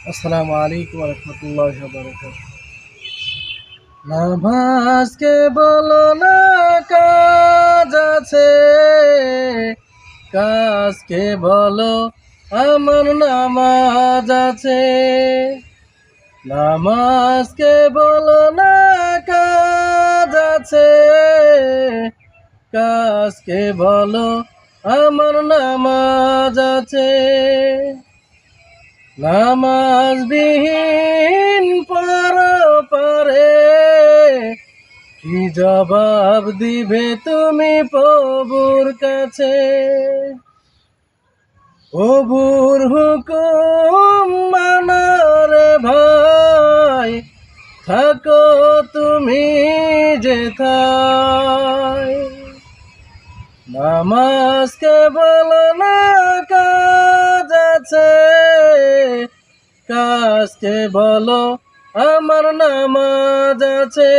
আসসালামু আলাইকুম ওয়া রাহমাতুল্লাহি ওয়া বারাকাতুহু। নামাজকে বলো না কাজ আছে, কাজকে বলো আমার নামাজ আছে। নামাজকে বলো না কাজ আছে, কাজকে বলো আমার নামাজ আছে। নামাজ বিহীন পরপারে কি জবাব দিবে তুমি প্রভুর কাছে? প্রভুর হুকুম মানো রে ভাই, থাকো তুমি যেথায়। নামাজকে বলো না কাজ আছে, কাজকে বলো আমার নামাজ আছে।